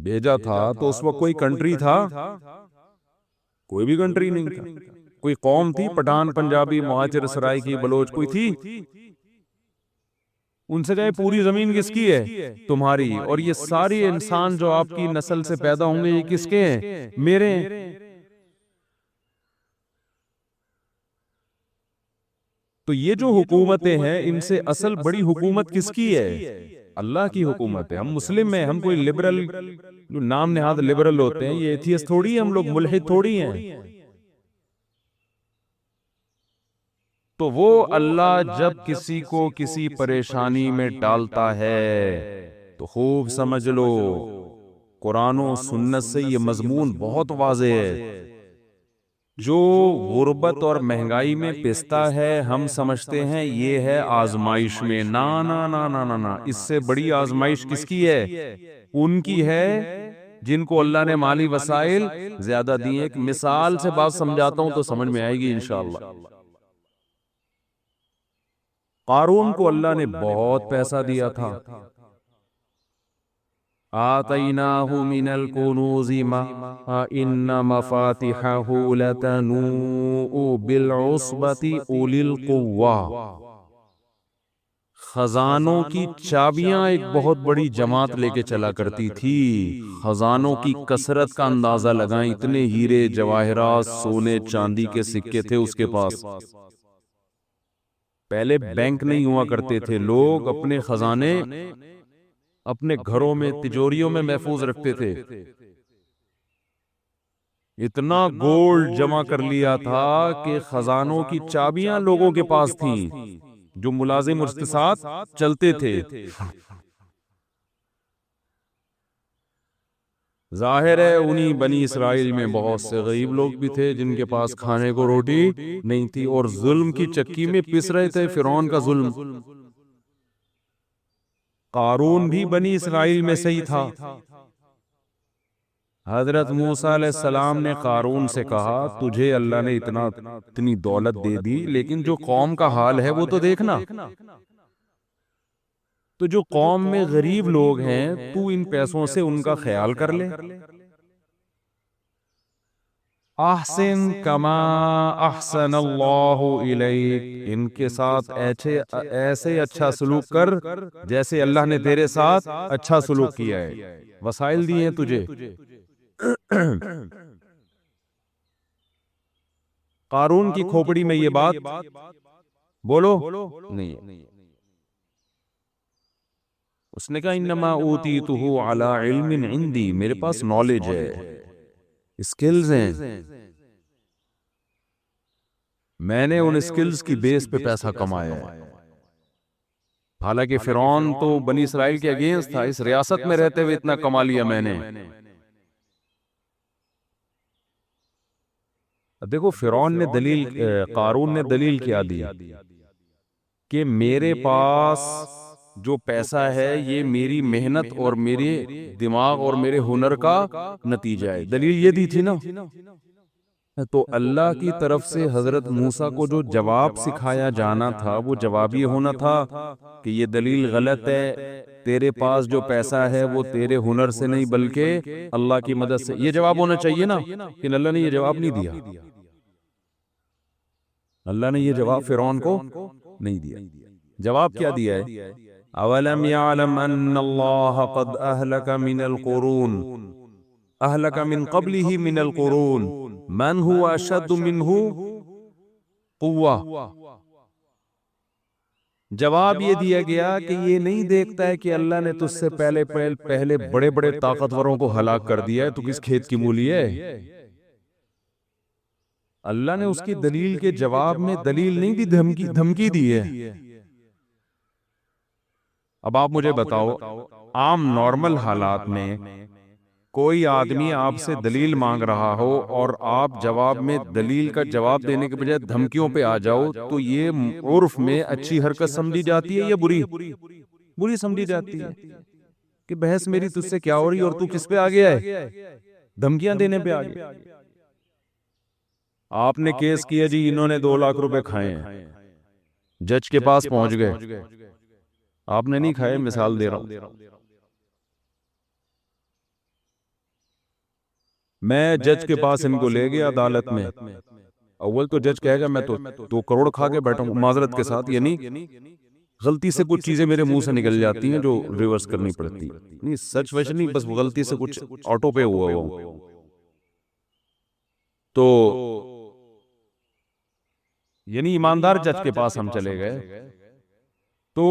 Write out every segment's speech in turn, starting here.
भेजा था तो उस वक्त कोई कंट्री था? कोई भी कंट्री नहीं था। कोई कौम थी? पठान, पंजाबी, मुहाजिर, सराइकी, बलोच कोई थी? उनसे जाए पूरी जमीन किसकी है? तुम्हारी। और ये सारे इंसान जो आपकी नस्ल से पैदा होंगे ये किसके हैं? मेरे हैं। तो ये जो हुकूमतें हैं इनसे असल बड़ी हुकूमत किसकी है? अल्लाह की हुकूमत है। हम मुस्लिम हैं, हम कोई लिबरल, जो नाम नेहाद लिबरल होते हैं, ये एथियस्ट थोड़ी है, हम लोग मुल्हिद थोड़ी हैं। तो वो अल्लाह जब किसी को किसी परेशानी में डालता है तो खूब समझ लो, कुरान और सुन्नत से ये मजमून बहुत वाज़ेह है। जो गुर्बत और महंगाई में पिसता है हम समझते हैं ये है आजमाइश में। ना ना ना ना ना ना, इससे बड़ी आजमाइश किसकी है? उनकी है जिनको अल्लाह ने माली वसाइल ज्यादा दिए। एक मिसाल से बात समझाता हूं तो समझ में आएगी इंशाअल्लाह। कारून को अल्लाह ने बहुत पैसा दिया था। आतैनाहु मिनल कुनूज़ि मा इन्न मफातिहहु लतनूउ बिल उस्बति उलिल कुव्वा। खजानों की चाबियां एक बहुत बड़ी जमात लेके चला करती थी। खजानों की कसरत का अंदाजा लगाएं, इतने हीरे जवाहरात सोने चांदी के सिक्के थे उसके पास। पहले बैंक नहीं हुआ करते थे, लोग अपने खजाने अपने घरों में तिजोरियों में महफूज रखते थे। इतना गोल्ड जमा कर लिया था कि खजानों की चाबियां लोगों के पास थीं, जो मुलाजिम उसके साथ चलते थे। जाहिर है उन्हीं बनी इसराइल में बहुत से गरीब लोग भी थे जिनके पास खाने को रोटी नहीं थी और जुल्म की चक्की में पिस रहे थे फिरौन का जुल्म। कारून भी बनी इसराइल में से ही था। हजरत मूसा अलैहिस्सलाम ने कारून से कहा, तुझे अल्लाह ने इतनी दौलत दे दी, लेकिन जो कौम का हाल है वो तो देखना। तो जो कौम में गरीब लोग हैं तू इन पैसों से उनका ख्याल कर ले। आहसिन कमा अहसनल्लाहु इलैक, इनके साथ ऐसे ऐसे अच्छा सलूक कर जैसे अल्लाह ने तेरे साथ अच्छा सलूक किया है। वसाइल दिए हैं तुझे। कारून की खोपड़ी में ये बात बोलो नहीं है। उसने कहा इन्नमा ऊतीतुहु अला इल्मिन इंदी, मेरे पास नॉलेज है, स्किल्स हैं, मैंने उन स्किल्स की बेस पे पैसा कमाया है। हालांकि फिरौन तो बनी इसराइल के अगेंस्ट था, इस रियासत में रहते हुए इतना कमा लिया मैंने। देखो फिरौन ने दलील, कारून ने दलील क्या दी कि मेरे पास जो पैसा है ये मेरी मेहनत और मेरे दिमाग और मेरे हुनर का नतीजा है। दलील ये दी थी ना। तो अल्लाह की तरफ से हजरत मूसा को जो जवाब सिखाया जाना था वो जवाब ये होना था कि ये दलील गलत है, तेरे पास जो पैसा है वो तेरे हुनर से नहीं बल्कि अल्लाह की मदद से। ये जवाब होना चाहिए ना, कि अल्लाह ने ये जवाब नहीं दिया। अल्लाह ने ये जवाब फिरौन को नहीं दिया। जवाब क्या दिया है? अवलम यअलम अन्नल्लाह क़द अहलक मिनल कुरून, अहलक मिन क़ब्लिही मिनल कुरून मन हुवा अशद्दु मिन्हु कुव्वा। जवाब ये दिया गया कि ये नहीं देखता है कि अल्लाह ने तुझसे पहले पहले बड़े बड़े ताकतवरों को हलाक कर दिया है, तू किस खेत की मूली है? अल्लाह ने उसकी दलील के जवाब में दलील नहीं दी, धमकी धमकी दी है। अब आप मुझे बताओ, आम नॉर्मल हालात में कोई आदमी आपसे दलील मांग रहा हो और आप जवाब में दलील का जवाब देने के बजाय धमकियों पे आ जाओ, तो ये उर्फ में अच्छी हरकत समझी जाती है या बुरी? बुरी समझी जाती है कि बहस मेरी तुझसे क्या हो रही है और तू किस पे आ गया है? धमकियां देने पे आ गया। आपने केस किया जी, इन्होंने 2 लाख रुपए खाए हैं, जज के पास पहुंच गए, आपने नहीं खाए, मिसाल दे रहा हूं। मैं जज के पास इनको ले गया अदालत में। अव्वल तो जज कहेगा मैं तो 2 करोड़ खा के बैठा हूँ माजरत के साथ, यानी गलती से कुछ चीजें मेरे मुंह से निकल जाती हैं जो रिवर्स करनी पड़ती। नहीं सच वच नहीं, बस वो गलती से कुछ ऑटो पे हुआ हो। तो यानी ईमानदार जज के पास हम चले गए। तो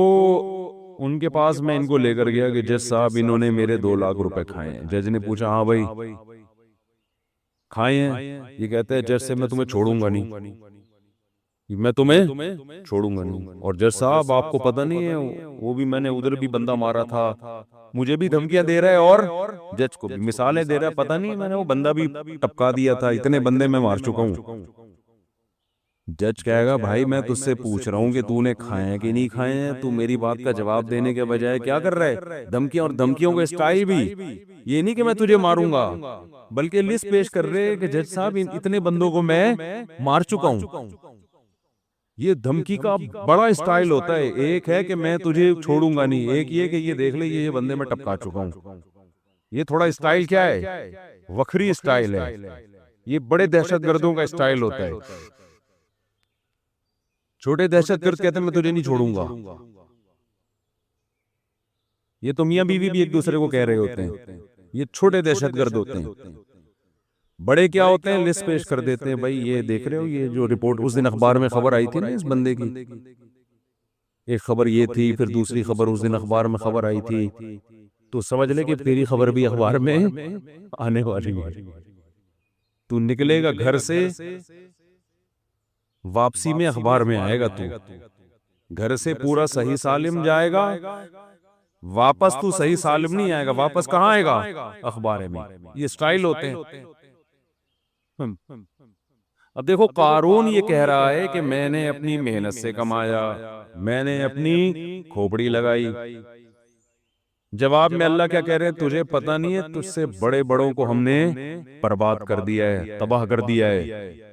उनके पास मैं इनको लेकर गया कि जज साहब इन्होंने मेरे 2 लाख रुपए खाए हैं। जज ने पूछा हाँ भाई खाए हैं? ये कहते हैं जज से मैं तुम्हें छोड़ूंगा नहीं, मैं तुम्हें छोड़ूंगा नहीं। और जज साहब आपको पता नहीं है वो भी मैंने उधर भी बंदा मारा था, मुझे भी धमकियां दे रहा है और जज को भी मिसालें दे रहा है, पता नहीं मैंने वो बंदा भी टपका दिया था, इतने बंदे मैं मार चुका हूं। जज कहेगा भाई मैं तुझसे पूछ रहा हूँ कि तूने खाए हैं कि नहीं खाए हैं, तू मेरी बात का जवाब देने के बजाय क्या कर रहा है, धमकियां। और धमकियों का स्टाइल भी ये नहीं कि मैं तुझे मारूंगा, बल्कि लिस्ट पेश कर रहे कि जज साहब इतने बंदों को मैं मार चुका हूं। ये धमकी का बड़ा स्टाइल होता है। एक है कि मैं तुझे छोड़ूंगा नहीं, एक ये कि ये देख ले ये बंदे में टपका चुका हूं। ये थोड़ा स्टाइल क्या है, वखरी स्टाइल है। ये बड़े दहशतगर्दों का स्टाइल होता है। छोटे दहशतगर्द कहते हैं मैं तुझे नहीं छोड़ूंगा। ये तो मियां बीवी भी एक दूसरे को कह रहे होते हैं। ये छोटे दहशतगर्द होते हैं। बड़े क्या होते हैं, लिस्ट पेश कर देते हैं, भाई ये देख रहे हो ये जो रिपोर्ट उस दिन अखबार में खबर आई थी ना इस बंदे की, एक खबर ये थी, फिर दूसरी खबर उस दिन अखबार में खबर आई थी, तो समझ ले कि तेरी खबर भी अखबार में आने वाली है। तू निकलेगा घर से, वापसी में अखबार में आएगा। तू घर से पूरा सही सालिम जाएगा, वापस तू सही सालिम नहीं आएगा। वापस कहाँ आएगा, अखबार में। ये स्टाइल होते हैं। अब देखो कारून ये कह रहा है कि मैंने अपनी मेहनत से कमाया, मैंने अपनी खोपड़ी लगाई। जवाब में अल्लाह क्या कह रहे हैं, तुझे पता नहीं है तुझसे बड़े बड़ों को हमने बर्बाद कर दिया है, तबाह कर दिया है।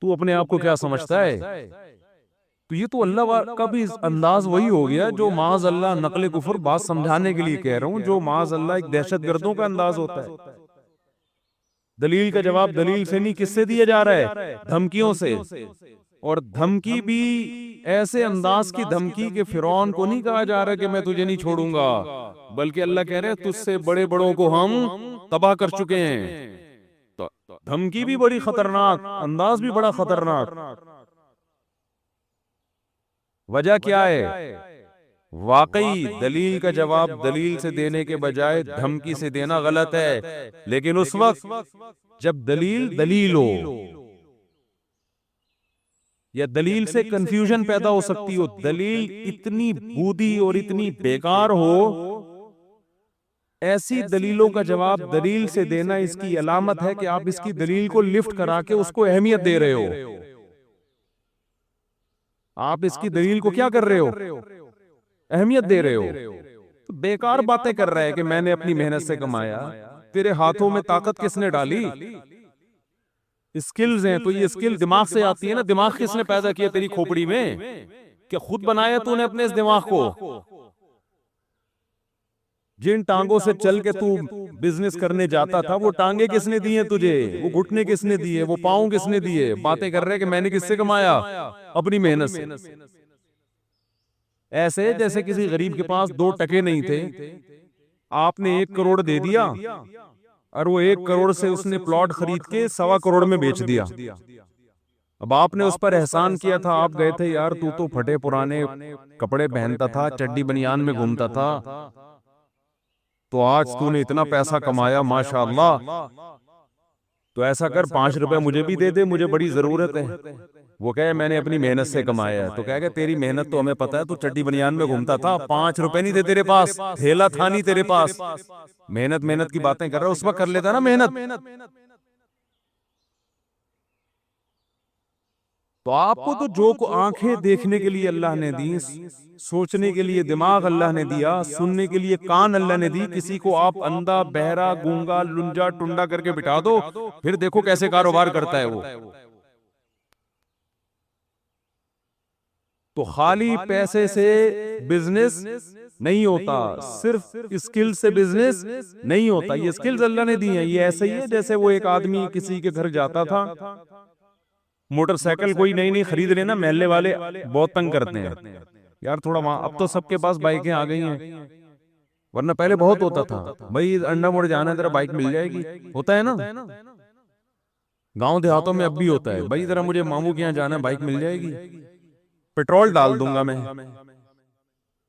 तू अपने आप को क्या समझता है? तो ये तो अल्लाह का भी अंदाज वही हो गया जो माज अल्लाह नकले कुफर बात समझाने के लिए कह रहा हूं, जो माज अल्लाह एक दहशतगर्दों का अंदाज होता है। दलील का जवाब दलील से नहीं, किससे दिया जा रहा है, धमकियों से। और धमकी भी ऐसे अंदाज की धमकी के फिरौन को नहीं कहा जा रहा कि मैं तुझे नहीं छोड़ूंगा, बल्कि अल्लाह कह रहे हैं तुझसे बड़े बड़ों को हम तबाह कर चुके हैं। तो धमकी भी बड़ी खतरनाक, अंदाज भी बड़ा खतरनाक। वजह क्या है? वाकई दलील का जवाब दलील से देने के बजाय धमकी से देना गलत है। लेकिन उस वक्त जब दलील दलील हो या दलील से कंफ्यूजन पैदा हो सकती हो, दलील इतनी बूदी और इतनी बेकार हो, ऐसी दलीलों का जवाब दलील से देना इसकी अलामत है कि आप इसकी दलील को लिफ्ट करा के उसको अहमियत दे रहे हो। आप इसकी दलील को क्या कर रहे हो, अहमियत दे रहे हो। तो बेकार बातें कर रहा है कि मैंने अपनी मेहनत से कमाया। तेरे हाथों में ताकत किसने डाली? स्किल्स हैं, तो ये स्किल दिमाग से आती है ना। दिमाग किसने पैदा किया तेरी खोपड़ी में? क्या खुद बनाया तूने अपने इस दिमाग को? जिन टांगों से चल के तू बिजनेस करने जाता था, वो टांगे किसने दी हैं तुझे? वो घुटने किसने दिए? वो पांव किसने दिए? बातें कर रहे हैं कि मैंने किससे कमाया, अपनी मेहनत से। ऐसे जैसे किसी गरीब के पास 2 टके नहीं थे, आपने 1 करोड़ दे दिया और वो 1 करोड़ से उसने प्लॉट खरीद के 1.25 करोड़ में बेच दिया। अब आपने उस पर एहसान किया था, आप गए थे यार तू तो फटे पुराने कपड़े पहनता था, चड्डी बनियान में घूमता था, तो आज तूने इतना पैसा कमाया माशाअल्लाह, तो ऐसा कर 5 रुपए मुझे भी दे दे, मुझे बड़ी जरूरत है। वो कहे मैंने अपनी मेहनत से कमाया है। तो कहेगा तेरी मेहनत तो हमें पता है, तू चड्डी बनियान में घूमता था, 5 रुपए नहीं थे तेरे पास, थैला था नहीं तेरे पास। मेहनत मेहनत की बातें कर रहा है, उस वक्त कर लेता ना मेहनत। तो आपको तो जो को आंखें देखने के लिए अल्लाह ने दी, सोचने के लिए दिमाग अल्लाह ने दिया, सुनने के लिए कान अल्लाह ने दी। किसी को आप अंधा बहरा गूंगा लुंजा टुंडा करके बिठा दो, फिर देखो कैसे कारोबार करता है वो। तो खाली पैसे से बिजनेस नहीं होता, सिर्फ स्किल से बिजनेस नहीं होता। ये स्किल्स अल्लाह ने दी हैं। ये ऐसे ही है जैसे वो एक आदमी किसी के घर जाता था, मोटरसाइकिल कोई नई नई खरीद लेना, महल्ले वाले बहुत तंग करते हैं यार थोड़ा वहां, अब तो सबके पास बाइकें आ गई हैं, वरना पहले बहुत होता था भाई अंडा मोड़ जाना है तेरा बाइक मिल जाएगी, होता है ना। गांव देहातों में अब भी होता है भाई जरा मुझे मामू के यहाँ जाना है बाइक मिल जाएगी, पेट्रोल डाल दूंगा मैं।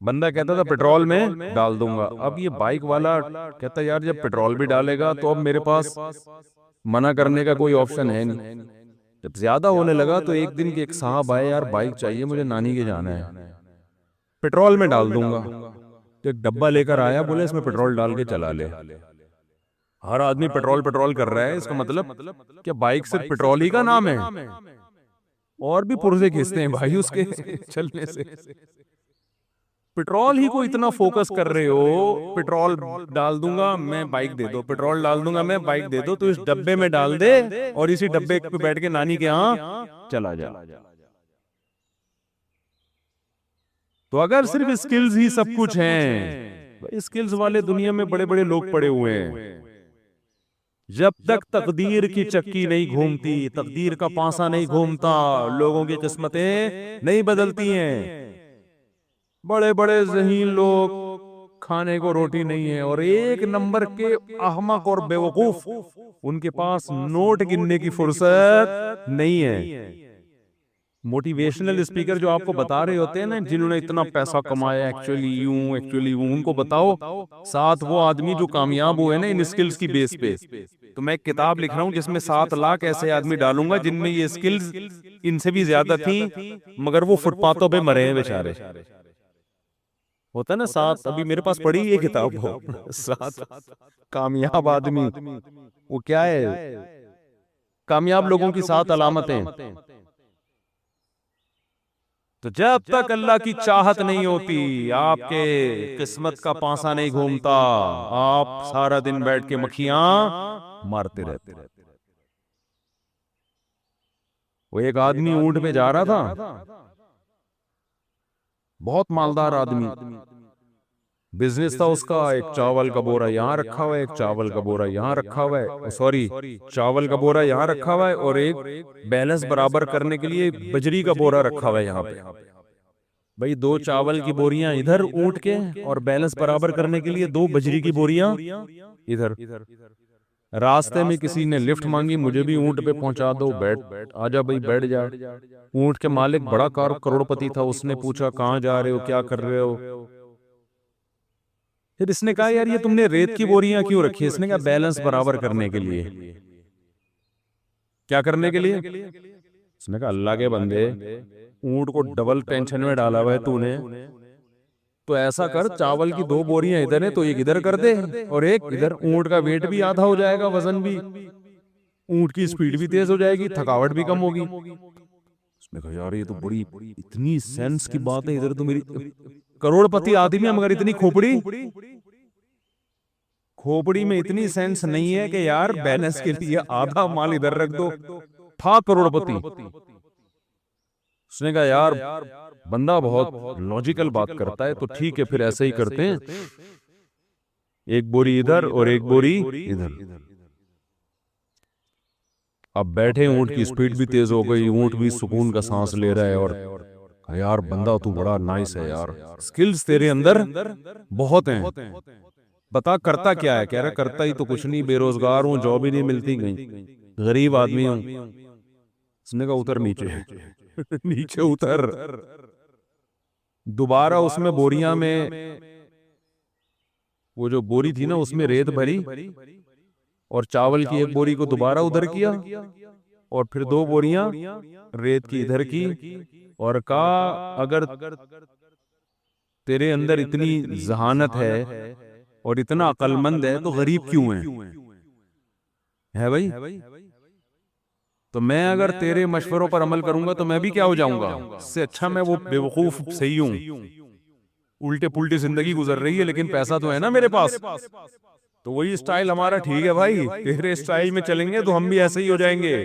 बंदा कहता था पेट्रोल में डाल दूंगा, अब ये बाइक वाला कहता यार जब पेट्रोल भी डालेगा तो अब मेरे पास मना करने का कोई ऑप्शन है नहीं। जब ज्यादा होने लगा तो एक दिन के एक साहब आए, यार बाइक चाहिए मुझे नानी के जाना है, पेट्रोल में डाल दूंगा। तो एक डब्बा लेकर आया, बोले इसमें पेट्रोल डाल के चला ले। हर आदमी पेट्रोल पेट्रोल कर रहा है, इसका मतलब क्या बाइक सिर्फ पेट्रोल ही का नाम है? और भी पुर्जे खींचते हैं भाई उसके चलने से। पेट्रोल ही को इतना फोकस कर रहे हो, पेट्रोल डाल दूंगा मैं बाइक दे दो, पेट्रोल डाल दूंगा मैं बाइक दे दो, तो इस डब्बे में डाल दे और इसी डब्बे पे बैठ के नानी के यहाँ चला जा। तो अगर सिर्फ स्किल्स ही सब कुछ हैं, स्किल्स वाले दुनिया में बड़े बड़े लोग पड़े हुए हैं। जब तक तकदीर की चक्की नहीं घूमती, तकदीर का पासा नहीं घूमता, लोगों की किस्मतें नहीं बदलती हैं। बड़े बड़े ज़हीन लोग, खाने को रोटी नहीं है, और एक नंबर के अहमक और बेवकूफ, उनके पास नोट गिनने की फुर्सत नहीं है। मोटिवेशनल स्पीकर जो आपको बता रहे होते हैं ना, जिन्होंने इतना पैसा कमाया, एक्चुअली यूं, उनको बताओ साथ वो आदमी जो कामयाब हुए ना इन स्किल्स की बेस पे। तो मैं एक किताब लिख रहा हूं जिसमें 7 लाख ऐसे आदमी डालूंगा जिनमें ये स्किल्स इनसे भी ज्यादा थी, मगर वो फुटपाथों पे मरे हैं बेचारे। होता है ना 7, अभी मेरे पास पड़ी ये किताब हो 7 कामयाब आदमी, वो क्या है, कामयाब लोगों की 7 अलामतें। तो जब तक अल्लाह की चाहत नहीं होती, आपके किस्मत का पासा नहीं घूमता, आप सारा दिन बैठ के मक्खियां मारते रहते। वो एक आदमी ऊंट पे जा रहा था, बहुत मालदार आदमी, बिजनेस था उसका, एक चावल का बोरा यहाँ रखा हुआ है, एक चावल का बोरा यहाँ रखा हुआ है, सॉरी चावल का बोरा यहाँ रखा हुआ है, और एक बैलेंस बराबर करने के लिए बजरी का बोरा रखा हुआ है यहाँ पे। भाई 2 चावल की बोरियां इधर ऊंट के, और बैलेंस बराबर करने के लिए 2 बजरी की बोरियां इधर। रास्ते में किसी ने लिफ्ट मांगी, मुझे भी ऊंट पे पहुंचा दो, बैठ आजा भाई बैठ जा। ऊंट के मालिक बड़ा करोड़पति था, उसने पूछा कहाँ जा रहे हो, क्या कर रहे हो। फिर इसने कहा यार ये तुमने रेत की बोरियां क्यों रखी है? इसने कहा बैलेंस बराबर करने के लिए। क्या करने के लिए? उसने कहा अल्लाह के बंदे, ऊंट को डबल टेंशन में डाला हुआ है तूने, तो ऐसा कर चावल की 2 बोरियां इधर है तो एक इधर कर दे और एक इधर, ऊंट का वेट भी आधा हो जाएगा, वजन भी, ऊंट की स्पीड भी तेज हो जाएगी, थकावट भी कम होगी। उसने कहा यार ये तो बड़ी इतनी सेंस की बात है, इधर तो मेरी करोड़पति आदमी है मगर इतनी खोपड़ी में इतनी सेंस नहीं है कि यार बैलेंस के लिए आधा माल इधर रख दो। था करोड़पति। उसने कहा यार बंदा बहुत लॉजिकल बात करता है, तो ठीक है फिर ऐसे ही करते हैं, एक बोरी इधर और एक बोरी इधर। अब बैठे, ऊंट की स्पीड भी तेज हो गई, ऊंट भी सुकून का सांस ले रहा है, और यार बंदा तू बड़ा नाइस है यार, स्किल्स तेरे अंदर बहुत हैं, बता करता क्या है? कह रहा करता ही तो कुछ नहीं, बेरोजगार हूं, जॉब ही नहीं मिलती, कहीं गरीब आदमी हूं। उसने कहा उतर नीचे नीचे उतर। दोबारा उसमें बोरियां में, वो जो बोरी थी ना उसमें रेत भरी, और चावल की एक बोरी को दोबारा उधर किया, और फिर 2 बोरियां रेत की इधर की, और कहा अगर तेरे अंदर इतनी जहानत है और इतना अक्लमंद है तो गरीब क्यों है भाई? तो मैं अगर तेरे मशवरों पर अमल करूंगा तो मैं भी क्या हो जाऊंगा? इससे अच्छा मैं वो बेवकूफ सही हूं, उल्टे पुल्टी जिंदगी गुजर रही है, लेकिन पैसा तो है ना मेरे पास। तो वही स्टाइल हमारा ठीक है भाई, तेरे स्टाइल में चलेंगे तो हम भी ऐसे ही हो जाएंगे।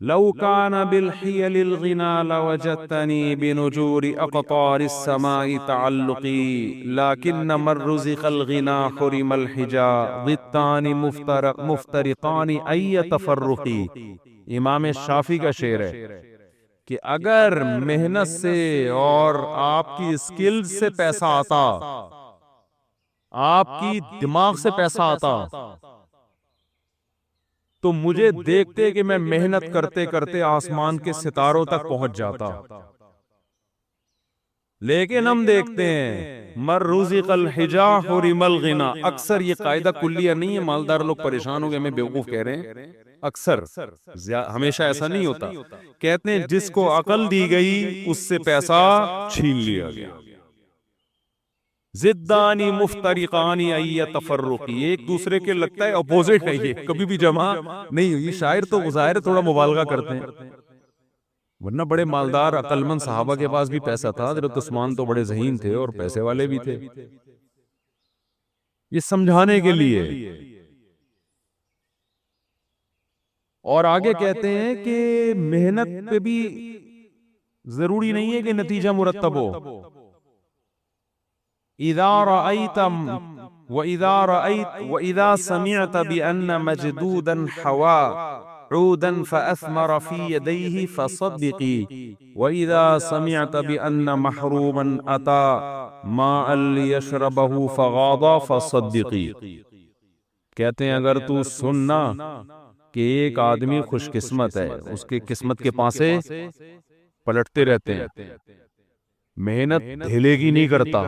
लौ कान बिल हियलिल गिना लवजतनी बिनुजूरि अक़तारिस समाई तअल्लुक़ी लाकिन्न मर रुज़िक़ल गिना हुरिमल हिजा ज़ित्तानि मुफ्तरिक़ानि अय्य तफ़र्रुक़ी। इमाम शाफी का शेर है कि अगर मेहनत से और आपकी स्किल से पैसा आता, आपकी दिमाग से पैसा आता, तो मुझे देखते कि मैं मेहनत करते करते आसमान के सितारों तक पहुंच जाता। लेकिन हम देखते हैं मर रुज़िक़ल हिजा हुरिमल गिना। अक्सर ये कायदा कुल्लिया नहीं है, मालदार लोग परेशान हो गए हमें बेवकूफ कह रहे हैं। अक्सर, हमेशा ऐसा नहीं होता। कहते हैं जिसको अकल दी गई उससे पैसा छीन लिया गया। जिद्दानी मुफ्तरिकानी अय्य तफर्रुकी, एक दूसरे के लगता है अपोजिट है, ये कभी भी जमा नहीं हुई। शायर तो ज़ाहिर थोड़ा मुबालगा करते हैं, वरना बड़े मालदार अक्लमंद सहाबा के पास भी पैसा था। हज़रत उस्मान तो बड़े ज़हीन थे और पैसे वाले भी थे। ये समझाने के लिए। और आगे कहते हैं कि मेहनत पे भी जरूरी नहीं है कि नतीजा मुरत्तब हो। इज़ा रअयत व इज़ा समिअत बिअन्न मजदूदन हवा ऊदन फअस्मर फी यदैहि फसद्दिक़ी व इज़ा समिअत बिअन्न महरूमन अता माअन लियशरबहु फगादा फसद्दिक़ी। कहते हैं अगर तू सुनना कि एक आदमी खुशकिस्मत है, उसकी किस्मत के पासे पलटते रहते हैं, मेहनत ढेलेगी नहीं करता।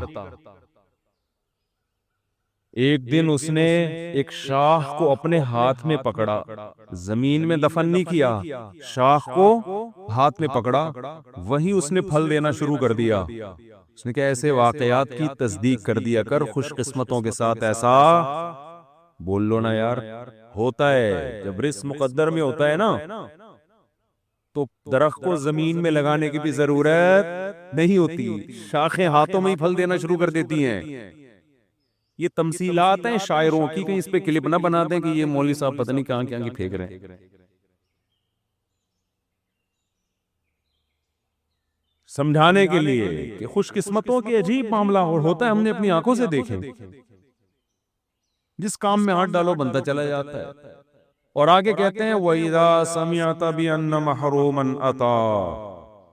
एक दिन उसने एक शाख को अपने हाथ में पकड़ा, जमीन में दफन नहीं किया, शाख को हाथ में पकड़ा, वहीं उसने फल देना शुरू कर दिया। उसने कहा ऐसे वाकयात की तस्दीक कर दिया कर, खुशकिस्मतों के साथ ऐसा बोल लो ना यार। होता है जब रिस्क मुकद्दर में होता है ना, तो दरख्त को जमीन में लगाने की भी जरूरत नहीं होती, शाखें हाथों में ही फल देना शुरू कर देती हैं। ये तमसीलात हैं शायरों की, कहीं इस पे क्लिप ना बना दें कि ये मौलवी साहब पता नहीं कहां कहां की फेंक रहे हैं। समझाने के लिए कि खुशकिस्मतों के अजीब मामला होता है, हमने अपनी आंखों से देखे। जिस काम में हाथ डालो बनता चला जाता है। और आगे कहते हैं वइज़ा समिअत बिअन्न महरूमन अता,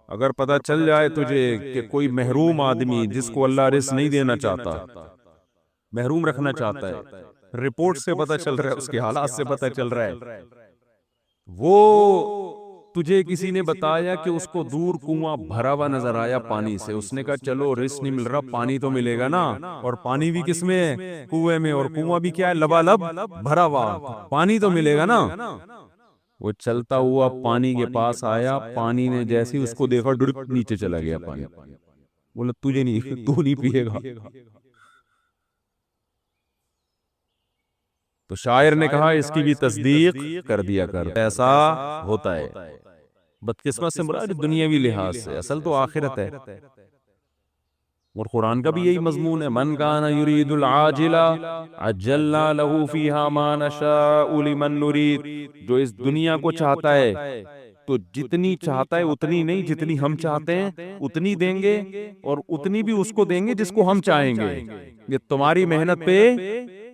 अगर पता चल जाए तुझे कि कोई महरूम आदमी जिसको अल्लाह रिज़्क़ नहीं देना चाहता, महरूम रखना चाहता है, रिपोर्ट से पता चल रहा है, उसके हालात से पता चल रहा है, वो तुझे किसी ने बताया कि उसको दूर कुआं भरा हुआ नजर आया पानी से, उसने कहा चलो रिस्क नहीं मिल रहा, पानी तो मिलेगा ना। और पानी भी किसमें है? कुएं में। और कुआं भी क्या है? लबालब भरा हुआ, पानी तो मिलेगा ना। वो चलता हुआ पानी के पास आया, पानी ने जैसे ही उसको देखा डुक नीचे चला गया पानी। बोला तुझे नहीं, तू नहीं पिएगा। तो शायर ने कहा इसकी भी तस्दीक कर दिया कर, ऐसा होता है। बदकिस्मत से मुराद दुनियावी लिहाज से, असल तो आखिरत है। और कुरान का भी यही मजमून है, मन काना युरीदुल आजिला अज्जलना लहू फीहा मा नशाउ लिमन नुरीद। जो इस दुनिया को चाहता है तो जितनी चाहता है उतनी नहीं, जितनी हम चाहते हैं उतनी देंगे, और उतनी भी उसको देंगे जिसको हम चाहेंगे। ये तुम्हारी मेहनत पे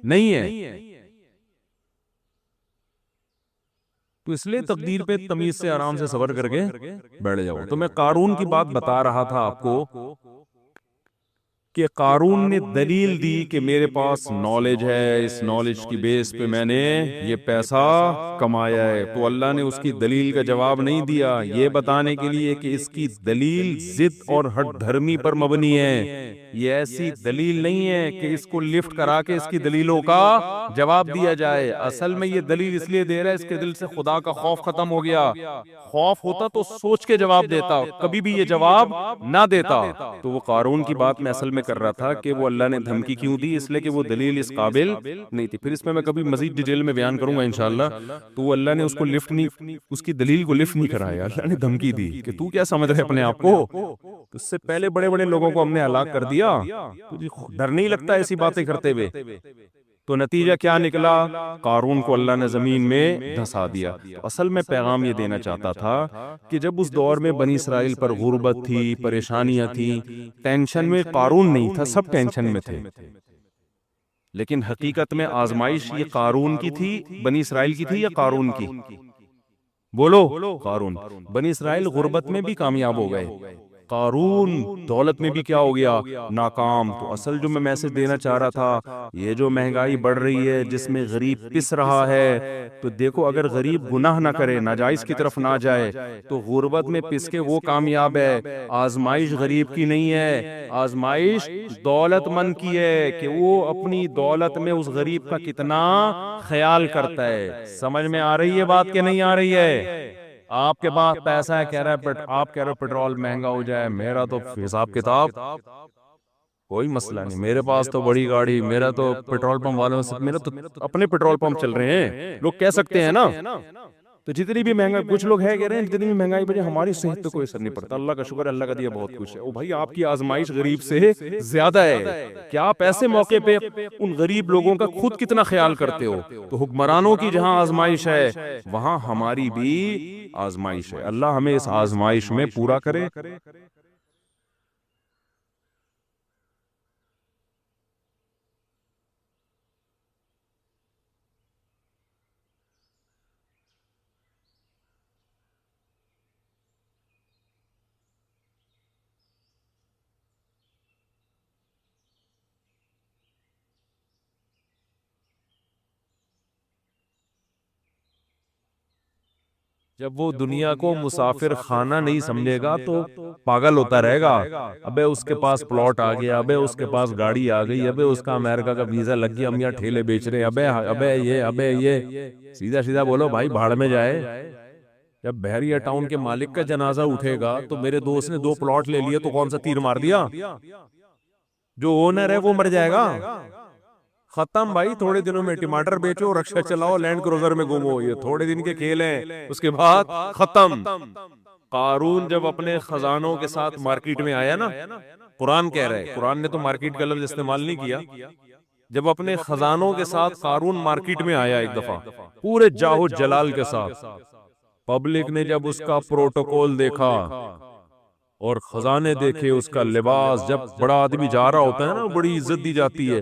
नहीं है। तो इसलिए तकदीर पे तमीज से आराम से सबर करके बैठ जाओ। तो मैं कारून की बात बता रहा था आपको कि कारून ने दलील दी कि मेरे पास नॉलेज है, इस नॉलेज की बेस पे मैंने ये पैसा कमाया है। तो अल्लाह ने उसकी दलील का जवाब नहीं दिया, ये बताने के लिए कि इसकी दलील जिद और हट धर्मी पर मबनी है। ये ऐसी दलील नहीं है कि इसको लिफ्ट करा के इसकी दलीलों का जवाब दिया जाए। असल में ये दलील इसलिए दे रहा है, इसके दिल से खुदा का खौफ खत्म हो गया। खौफ होता तो सोच के जवाब देता, कभी भी ये जवाब ना देता। तो वो कारून की बात मैं असल में कर रहा था कि वो अल्लाह ने धमकी क्यों दी, इसलिए कि वो दलील इस काबिल नहीं थी। फिर इसमें मैं कभी मजीद डिटेल में बयान करूंगा इंशाअल्लाह। तो वो अल्लाह ने उसको लिफ्ट नहीं, उसकी दलील को लिफ्ट नहीं कराया, अल्लाह ने धमकी दी कि तू क्या समझ रहे अपने आप को, तो इससे पहले बड़े बड़े लोगों को हमने हलाक कर दिया। तुझे डर नहीं लगता ऐसी बातें करते हुए? तो नतीजा क्या निकला? कारून को अल्लाह ने जमीन में धंसा दिया। तो असल में पैगाम ये देना चाहता था कि जब उस दौर में बनी इसराइल पर गुर्बत थी, परेशानियां थी, टेंशन में कारून नहीं था, सब टेंशन में थे। लेकिन हकीकत में आजमाइश ये कारून की थी, बनी इसराइल की थी या कारून की? बोलो। कारून। बनी इसराइल गुर्बत में भी कामयाब हो गए, कारून दौलत में भी क्या हो गया? नाकाम। तो असल जो मैं मैसेज देना चाह रहा था, ये जो महंगाई बढ़ रही है जिसमें गरीब पिस रहा है, तो देखो अगर गरीब गुनाह ना करे, नाजायज की तरफ ना जाए, तो गुर्बत में पिस के वो कामयाब है। आजमाइश गरीब की नहीं है, आजमाइश दौलतमंद की है कि वो अपनी दौलत में उस गरीब का कितना ख्याल करता है। समझ में आ रही है बात कि नहीं आ रही है? आपके पास पैसा है, कह रहा है आप कह रहे हो पेट्रोल महंगा हो जाए, मेरा तो हिसाब किताब कोई मसला नहीं, मेरे पास तो बड़ी गाड़ी, मेरा तो पेट्रोल पंप वालों से, मेरा तो अपने पेट्रोल पंप चल रहे हैं, लोग कह सकते हैं ना। तो जितनी भी महंगाई, कुछ लोग है कह रहे हैं जितनी भी महंगाई बढ़े हमारी सेहत पे कोई असर नहीं पड़ता, अल्लाह का शुक्र, अल्लाह का दिया बहुत कुछ है। ओ भाई, आपकी आजमाइश गरीब से ज्यादा है कि आप ऐसे मौके पे उन गरीब लोगों का खुद कितना ख्याल करते हो। तो हुक्मरानों की जहां आजमाइश है वहां हमारी भी आजमाइश है। अल्लाह हमें इस आजमाइश में पूरा करे। जब वो दुनिया को मुसाफिर खाना नहीं समझेगा तो पागल होता रहेगा। अबे उसके पास प्लॉट आ गया, अबे उसके पास गाड़ी आ गई, अबे उसका अमेरिका का वीजा लग गया, हम यहाँ ठेले बेच रहे हैं, अबे अबे ये सीधा सीधा बोलो भाई, भाड़ में जाए। जब बहरिया टाउन के मालिक का जनाजा उठेगा तो मेरे दोस्त ने 2 प्लॉट ले लिए तो कौन सा तीर मार दिया? जो ओनर है वो मर जाएगा। खत्म भाई, थोड़े दिनों में टमाटर बेचो, रक्षा चलाओ, लैंड क्रूजर में घूमो, ये थोड़े दिन के खेल हैं, उसके बाद खत्म। कारून जब अपने खजानों के साथ मार्केट में आया ना, कुरान कह रहा है, कुरान ने तो मार्केट का लफ्ज इस्तेमाल नहीं किया, जब अपने खजानों के साथ कारून मार्केट में आया एक दफा पूरे जाहो जलाल के साथ, पब्लिक ने जब उसका प्रोटोकॉल देखा और खजाने देखे, उसका लिबास, जब बड़ा आदमी जा रहा होता है ना, बड़ी इज्जत दी जाती है,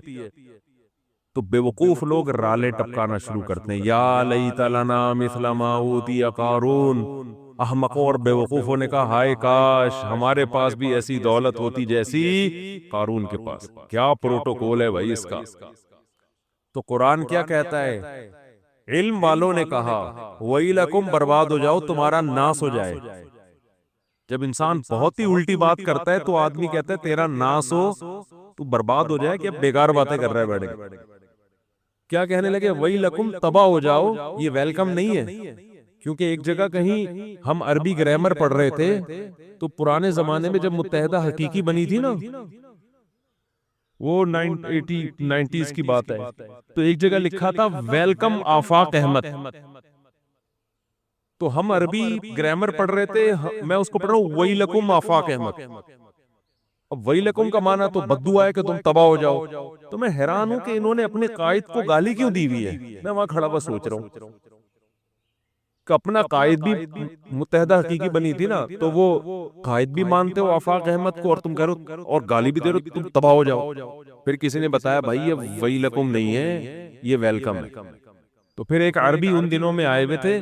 तो बेवकूफ लोग राले टपकाना शुरू करते हैं, या लैता लना मिस्ला मा ऊतिया कारून। अहमकों और बेवकूफों ने कहा, हाय काश हमारे पास भी ऐसी दौलत होती जैसी कारून के पास। क्या प्रोटोकॉल है भाई इसका। तो कुरान क्या कहता है? इल्म वालों ने कहा, वैलकुम, बर्बाद हो जाओ, तुम्हारा नाश हो जाए। जब इंसान बहुत ही उल्टी बात करता है तो आदमी कहता है तेरा नाश हो, तू बर्बाद हो जाए, कि अब बेकार बातें कर रहा है बैठ। क्या कहने लगे? वही लकुम, तबाह हो जाओ। ये वेलकम नहीं है, क्योंकि एक जगह कहीं हम अरबी ग्रामर पढ़ रहे थे, तो पुराने जमाने में जब मुत्तहदा हकीकी बनी थी ना, वो 1980s की बात है, तो एक जगह लिखा था वेलकम आफाक अहमद। तो हम अरबी ग्रामर पढ़ रहे थे, मैं उसको पढ़ रहा हूँ वही लकुम आफाक अहमद। अब वही लकुम का माना तो बद्दुआ है कि तुम तबाह हो जाओ। तो मैं हैरान हूं कि इन्होंने अपने कायद को गाली क्यों दी हुई है। मैं वहां खड़ा बस सोच रहा हूँ कि अपना कायद भी मुत्तहदा हकीकी बनी थी ना, तो वो कायद भी मानते हो आफाक अहमद को, और तुम करो और गाली भी दे रहे हो, तुम तबाह हो जाओ। फिर किसी ने बताया भाई ये वही लकुम नहीं है, ये वेलकम है। तो फिर एक अरबी उन दिनों में आए हुए थे,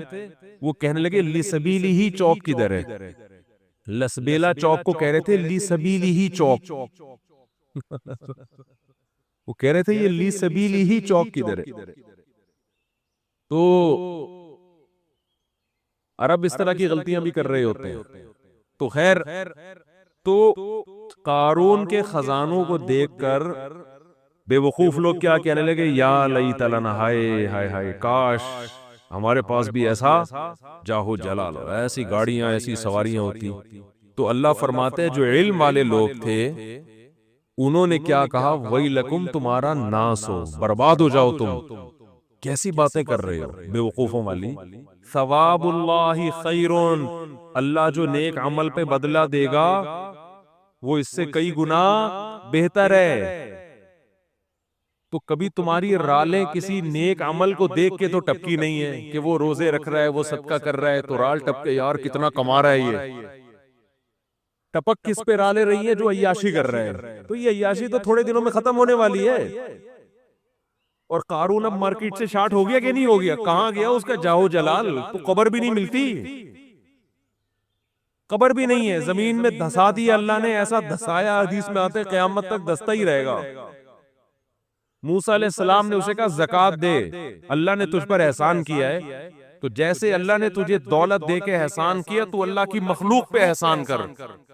वो कहने लगे लिसबीली ही चौक किधर है। लसबेला चौक को कह रहे थे ली सबीली ही चौक। वो कह रहे थे ये ली सबीली ही चौक किधर है। तो अरब इस तरह की गलतियां भी कर रहे होते हैं। तो खैर, तो कारून के खजानों को देखकर बेवकूफ लोग क्या कहने लगे, या लई तलना, हाय हाय हाय, काश हमारे पास भी ऐसा जाहो जलाल हो, ऐसी गाड़ियां, ऐसी सवारियां होती। तो अल्लाह फरमाते हैं जो इल्म वाले लोग थे उन्होंने क्या कहा, वही लकुम, तुम्हारा नाश हो, बर्बाद हो जाओ तुम। कैसी बातें कर रहे हो बेवकूफों वाली। सवाबुल्लाहि खैरुन, अल्लाह जो नेक अमल पे बदला देगा वो इससे कई गुना बेहतर है। तो कभी तुम्हारी रालें किसी नेक अमल को देख के तो टपकी नहीं है कि वो रोजे रख रहा है, वो सदका कर रहा है, तो राल टपके यार कितना कमा रहा है ये। टपक किस पे राले रही है? जो अय्याशी कर रहे हैं। तो ये अय्याशी तो थोड़े दिनों में खत्म होने वाली है। और कारून अब मार्केट से शार्ट हो गया कि नहीं हो गया? कहां गया उसका जाओ जलाल? तो कब्र भी नहीं मिलती, कब्र भी नहीं है, जमीन में धसा दिया अल्लाह ने, ऐसा धसाया हदीस में आते क़यामत तक धसता ही रहेगा। मूसा अलैहिस्सलाम ने उसे कहा ज़कात दे, अल्लाह ने तुझ पर एहसान किया है, तो जैसे अल्लाह ने तुझे दौलत दे के एहसान किया, तू अल्लाह की मखलूक पे एहसान कर,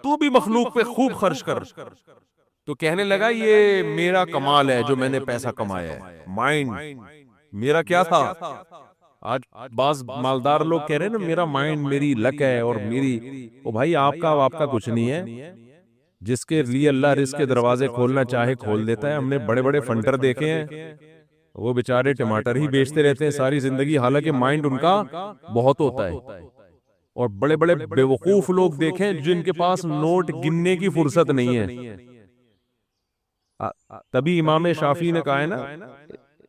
तू भी मखलूक पे खूब खर्च कर। तो कहने लगा ये मेरा कमाल है जो मैंने पैसा कमाया है, माइंड मेरा क्या था। आज बाज मालदार लोग कह रहे हैं ना मेरा माइंड, मेरी लक है और मेरी, ओ भाई आपका कुछ नहीं है। जिसके लिए अल्लाह रिस्क के दरवाजे खोलना चाहे खोल देता है। हमने बड़े बड़े फंटर देखे हैं, वो बेचारे टमाटर ही बेचते रहते हैं सारी जिंदगी, हालांकि माइंड उनका बहुत होता है। और बड़े बड़े बेवकूफ लोग देखे जिनके पास नोट गिनने की फुर्सत नहीं है। तभी इमाम शाफी ने कहा है ना,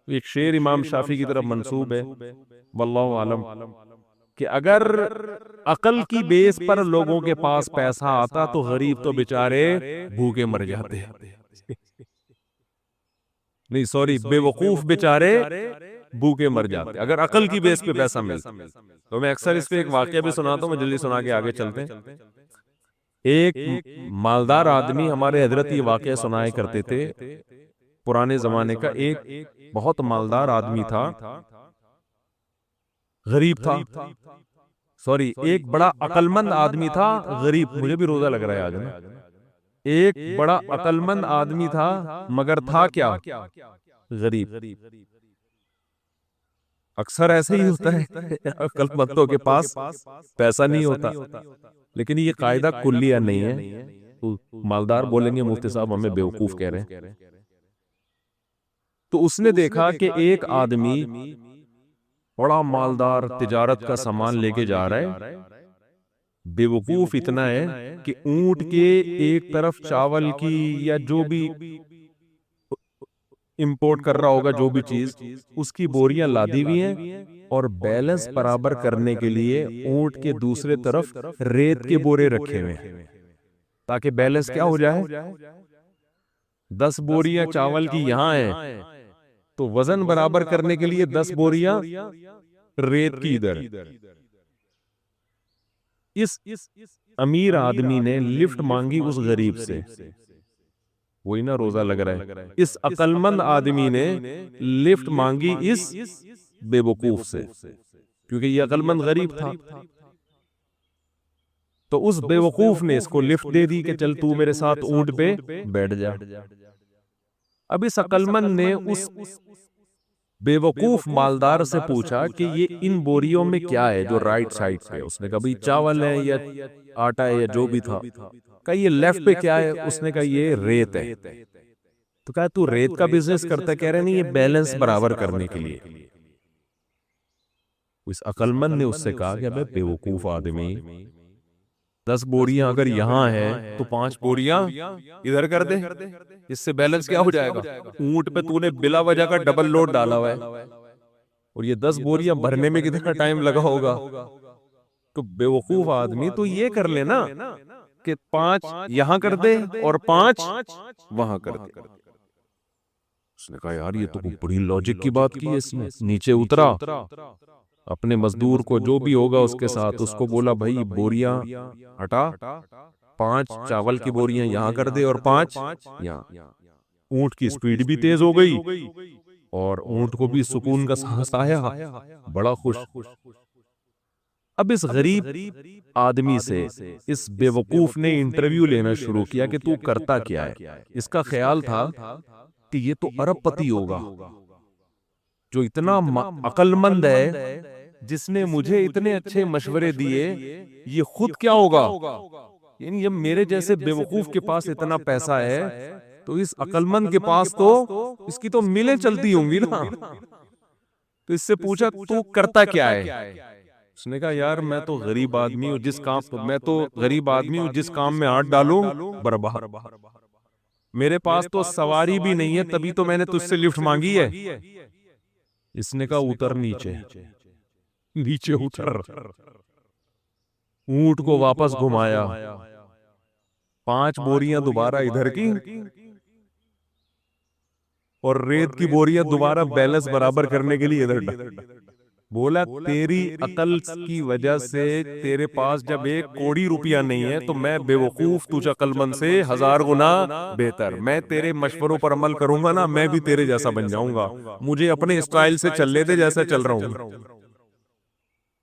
एक शेर इमाम शाफी की तरफ मंसूब है, वल्लाहु आलम, कि अगर अकल की बेस पर लोगों के पास पैसा आता तो गरीब तो बेचारे भूखे मर जाते। नहीं सॉरी, बेवकूफ बेचारे भूखे मर जाते अगर अकल की बेस पे पैसा मिलता। तो मैं अक्सर इस पे एक वाकया भी सुनाता हूँ, मैं जल्दी सुना के आगे चलते हैं। एक मालदार आदमी, हमारे हजरत ये वाकया सुनाया करते थे, पुराने जमाने का एक बहुत मालदार आदमी था, गरीब था, सॉरी एक बड़ा अकलमंद आदमी था, गरीब, मुझे भी रोजा लग रहा है आज ना। एक बड़ा अकलमंद आदमी था मगर था क्या? गरीब। अक्सर ऐसे ही होता है अकलमंदों के पास पैसा नहीं होता, लेकिन ये कायदा कुल्लिया नहीं है। तो मालदार बोलेंगे मुफ्ती साहब हमें बेवकूफ कह रहे हैं। तो उसने देखा कि एक आदमी बड़ा मालदार तिजारत का सामान लेके जा रहा है, बेवकूफ इतना है कि ऊंट के एक तरफ चावल की या जो भी इंपोर्ट कर रहा होगा, जो भी चीज, उसकी बोरियां लादी हुई हैं, और बैलेंस बराबर करने के लिए ऊंट के दूसरे तरफ रेत के बोरे रखे हुए हैं, ताकि बैलेंस क्या हो जाए। 10 बोरियां चावल की यहां है, तो वजन बराबर करने के लिए 10 बोरियां रेत की इधर। इस अमीर आदमी ने लिफ्ट मांगी उस गरीब से, वही ना रोजा लग रहा है। इस अकलमंद आदमी ने लिफ्ट मांगी इस बेवकूफ से, क्योंकि ये अकलमंद गरीब था। तो उस बेवकूफ ने इसको लिफ्ट दे दी कि चल तू मेरे साथ ऊंट पे बैठ जा। अब इस अकलमंद ने उस बेवकूफ मालदार से पूछा कि ये इन बोरियों में क्या है जो राइट साइड पे? उसने कहा भाई चावल है या आटा है या जो भी था। कहा ये लेफ्ट पे क्या है? उसने कहा ये रेत है। तो कहा तू रेत का बिजनेस करता है? कह रहे नहीं, ये बैलेंस बराबर करने के लिए। इस अकलमंद ने उससे कहा कि अबे बेवकूफ आदमी, 10 बोरियां अगर यहाँ है तो 5 बोरियां इधर कर दे, इससे बैलेंस क्या हो जाएगा? ऊंट पे तूने बिला वजह का डबल लोड डाला हुआ है, और ये 10 बोरियां भरने में कितना टाइम लगा होगा। तो बेवकूफ आदमी तो ये कर लेना कि 5 यहां कर दे और 5 वहां कर दे। उसने कहा यार ये तो बड़ी लॉजिक की बात की है इसने। नीचे उतरा, अपने मजदूर को जो भी होगा उसके साथ उसको बोला भाई बोरियां हटा, 5 चावल की बोरियां यहां कर दे और 5 यहाँ। ऊंट की स्पीड भी तेज हो गई और ऊंट को भी सुकून का सांस आया, बड़ा खुश। अब इस गरीब आदमी से इस बेवकूफ ने इंटरव्यू लेना शुरू किया कि तू करता क्या है। इसका ख्याल था कि ये तो अरबपति होगा जो इतना अक्लमंद है, जिसने मुझे इतने अच्छे मशवरे दिए, ये खुद क्या होगा? यानी जब मेरे जैसे बेवकूफ के पास इतना पैसा है तो इस अक्लमंद के पास तो इसकी तो मिलें चलती होंगी ना। तो इससे पूछा तू करता क्या है? उसने कहा यार मैं तो गरीब आदमी हूँ, जिस काम में हाथ डालूं बर्बाद। मेरे पास तो सवारी भी नहीं है, तभी तो मैंने तुझसे लिफ्ट मांगी है। इसने कहा उतर नीचे। नीचे उतर। ऊंट को वापस घुमाया, 5 बोरियां दोबारा इधर की, और रेत की बोरियां दोबारा बैलेंस बराबर करने के लिए इधर डाल। बोला तेरी अकल की वजह से तेरे पास जब 1 करोड़ रुपया नहीं है, तो मैं बेवकूफ तुझ अकलमंद से 1000 गुना बेहतर। मैं तेरे मशवरों पर अमल करूंगा ना, मैं भी तेरे जैसा बन जाऊंगा। मुझे अपने स्टाइल से चलने दे जैसा चल रहा हूं।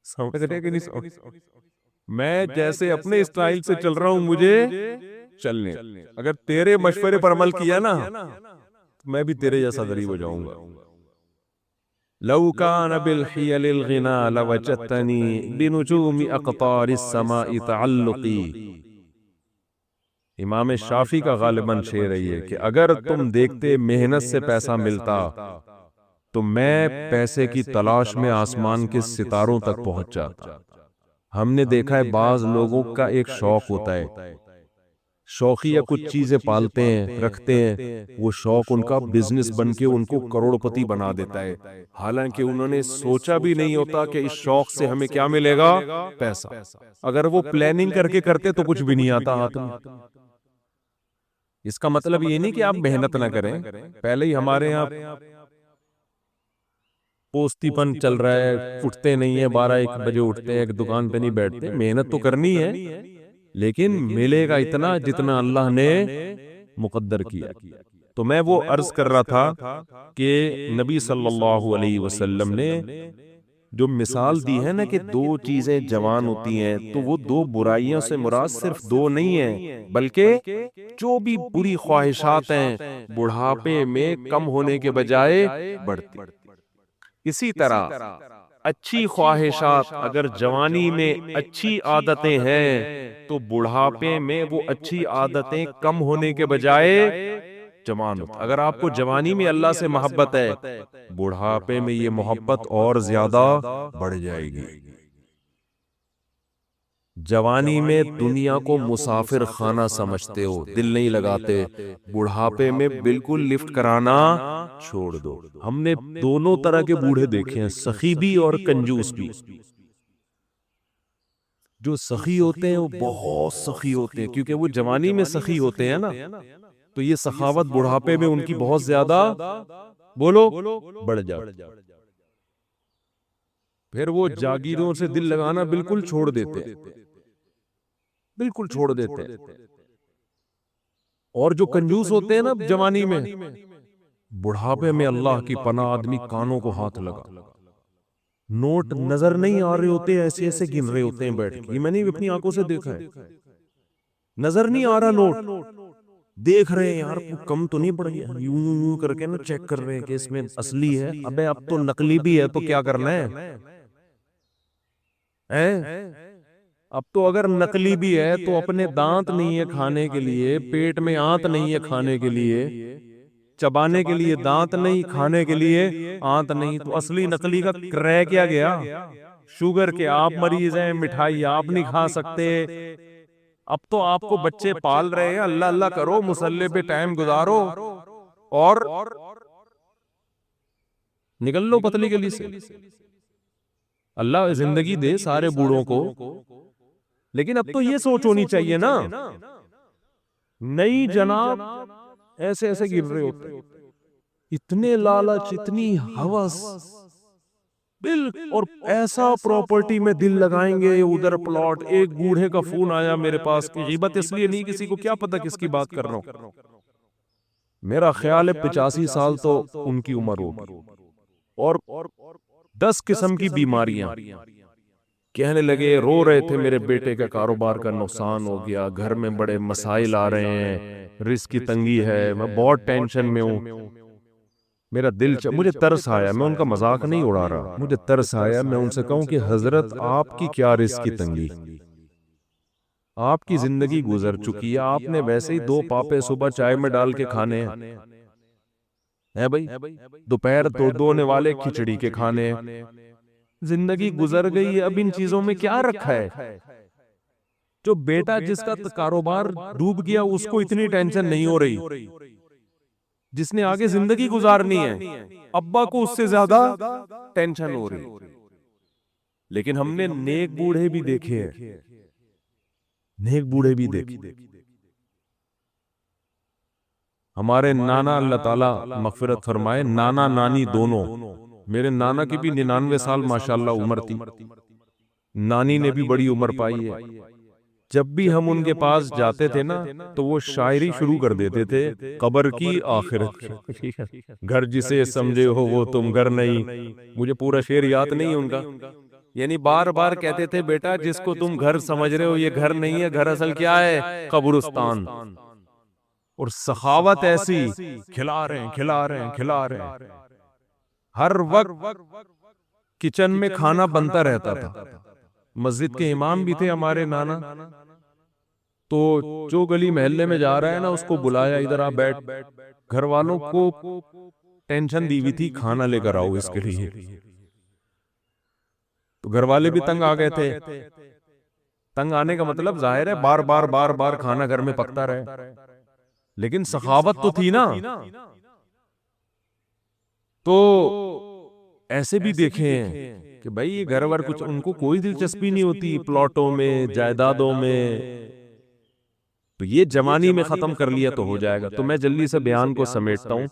समझ रहे कि नहीं समझ? मैं जैसे अपने स्टाइल से चल रहा हूं, मुझे चलने। अगर तेरे मशवरे पर अमल किया ना, तो मैं भी तेरे जैसा गरीब हो जाऊंगा। लौ कान बिल हियलिल गिना लवजतनी बिनुजूमि अक़तारिस समाई तअल्लुक़ी। इमाम शाफी का गालिबन शेर है ये कि अगर तुम देखते मेहनत से पैसा मिलता, तो मैं पैसे की तलाश में आसमान के सितारों तक पहुंच जाता। हमने देखा है बाज लोगों का एक शौक होता है, शौकिया कुछ चीजें पालते हैं, रखते हैं, वो शौक उनका बिजनेस बन के उनको करोड़पति बना देता है। हालांकि उन्होंने सोचा भी नहीं होता कि इस शौक से हमें क्या मिलेगा, पैसा। अगर वो प्लानिंग करके करते तो कुछ भी नहीं आता हाथ में। इसका मतलब ये नहीं कि आप मेहनत ना करें। पहले ही हमारे यहाँ पोस्तीपन चल रहा है, उठते नहीं है, 12-1 बजे उठते हैं, एक दुकान पे नहीं बैठते। मेहनत तो करनी है, लेकिन मिलेगा इतना जितना अल्लाह ने मुकद्दर किया। तो मैं वो अर्ज कर रहा था कि नबी सल्लल्लाहु अलैहि वसल्लम ने जो मिसाल दी है ना कि 2 चीजें जवान होती हैं, तो वो 2 बुराइयों से मुराद सिर्फ 2 नहीं है, बल्कि जो भी बुरी ख्वाहिशात हैं बुढ़ापे में कम होने के बजाय बढ़ती। इसी तरह अच्छी ख्वाहिशात अगर जवानी में अच्छी आदतें हैं, तो बुढ़ापे में वो अच्छी आदतें कम होने के बजाय जवान होता। अगर आपको जवानी में अल्लाह से मोहब्बत है, बुढ़ापे में ये मोहब्बत और ज्यादा बढ़ जाएगी। जवानी में दुनिया को मुसाफिर खाना समझते हो, दिल नहीं लगाते। बुढ़ापे में बिल्कुल लिफ्ट कराना छोड़ दो। हमने दोनों तरह के बूढ़े देखे हैं, सखी भी और कंजूस भी। जो सखी होते हैं वो बहुत सखी होते हैं, क्योंकि वो जवानी में सखी होते हैं ना, तो ये सखावत बुढ़ापे में उनकी बहुत ज्यादा बोलो बढ़ जाती। फिर वो जागीरों से दिल लगाना बिल्कुल छोड़ देते हैं, बिल्कुल छोड़ देते हैं। और जो कंजूस होते हैं ना जवानी में, बुढ़ापे में अल्लाह की पनाह आदमी कानों को हाथ लगा, नोट नजर नहीं आ रहे होते, ऐसे ऐसे गिन रहे होते हैं बैठ के। मैंने अपनी आंखों से देखा है, नजर नहीं आ रहा नोट, देख रहे हैं यार कम तो नहीं पड़ गया, यूं यूं करके ना चेक कर रहे हैं कि इसमें असली है। अबे अब तो नकली भी है, तो क्या करना है? अब तो अगर नकली भी है तो अपने दांत नहीं है खाने के लिए, पेट में आंत नहीं है खाने के लिए, चबाने के लिए दांत नहीं, खाने के लिए आंत नहीं, तो असली नकली का क्रय क्या गया? शुगर के आप मरीज हैं, मिठाई आप नहीं खा सकते। अब तो आपको बच्चे पाल रहे हैं, अल्लाह अल्लाह करो, मुसल्ले पे टाइम गुजारो और निकल लो पतली गली से। अल्लाह जिंदगी दे सारे बूढ़ों को, लेकिन अब तो ये सोच होनी चाहिए ना, नहीं जनाब ऐसे ऐसे गिर रहे होते, इतने लालच, इतनी हवस, बिल और ऐसा प्रॉपर्टी में दिल लगाएंगे, उधर प्लॉट। एक बूढ़े का फोन आया मेरे पास की गीबत इसलिए नहीं, किसी को क्या पता किसकी बात कर रहा हूं, मेरा ख्याल है 85 साल तो उनकी उम्र होगी, और 10 किस्म की बीमारियां। कहने लगे, रो रहे थे मेरे बेटे का कारोबार का नुकसान हो गया, घर में बड़े मसाइल आ रहे हैं, रिस्क की तंगी है, मैं बहुत टेंशन में हूं। मेरा दिल मुझे तरस आया, मैं उनका मजाक नहीं उड़ा रहा, मुझे तरस आया। मैं उनसे कहूं कि हजरत आपकी क्या रिस्क की तंगी, आपकी जिंदगी गुजर चुकी है, आपने वैसे ही 2 पापे सुबह चाय में डाल के खाने हैं, है भाई, दोपहर तो दोने वाले खिचड़ी के खाने हैं, जिंदगी गुजर गई है, अब इन चीजों में क्या रखा है? जो बेटा जिसका कारोबार डूब गया उसको इतनी टेंशन नहीं हो रही, जिसने आगे जिंदगी गुजारनी है अब्बा को उससे ज्यादा टेंशन हो रही। लेकिन हमने नेक बूढ़े भी देखे हैं, नेक बूढ़े भी देखे। हमारे नाना, अल्लाह ताला मगफिरत फरमाए, नाना नानी दोनों, मेरे नाना की भी 99 साल माशाल्लाह उम्र थी, नानी ने भी बड़ी उम्र पाई है। जब भी हम उनके पास जाते थे ना तो वो शायरी शुरू कर देते थे, कब्र की आखिरत की, घर जिसे समझे हो वो तुम घर नहीं। मुझे पूरा शेर याद नहीं उनका, यानी बार बार कहते थे बेटा जिसको तुम घर समझ रहे हो ये घर नहीं है, घर असल क्या है, कब्रिस्तान। और सखावत ऐसी, खिला रहे हैं खिला रहे हैं खिला रहे हैं, हर वक्त किचन में खाना बनता रहता था। मस्जिद के इमाम भी थे हमारे नाना, तो जो गली मोहल्ले में जा रहा है ना उसको बुलाया, इधर आ बैठ। घर वालों को टेंशन दी हुई थी खाना लेकर आओ इसके लिए, तो घर वाले भी तंग आ गए थे। तंग आने का मतलब जाहिर है बार बार बार बार खाना घर में पकता रहे, लेकिन सखावत तो थी ना। तो ऐसे भी देखे हैं कि भाई ये घर वर कुछ उनको कोई दिलचस्पी नहीं होती प्लॉटों में, जायदादों में, तो ये जवानी में खत्म कर लिया तो हो जाएगा। तो मैं जल्दी से बयान को समेटता हूं।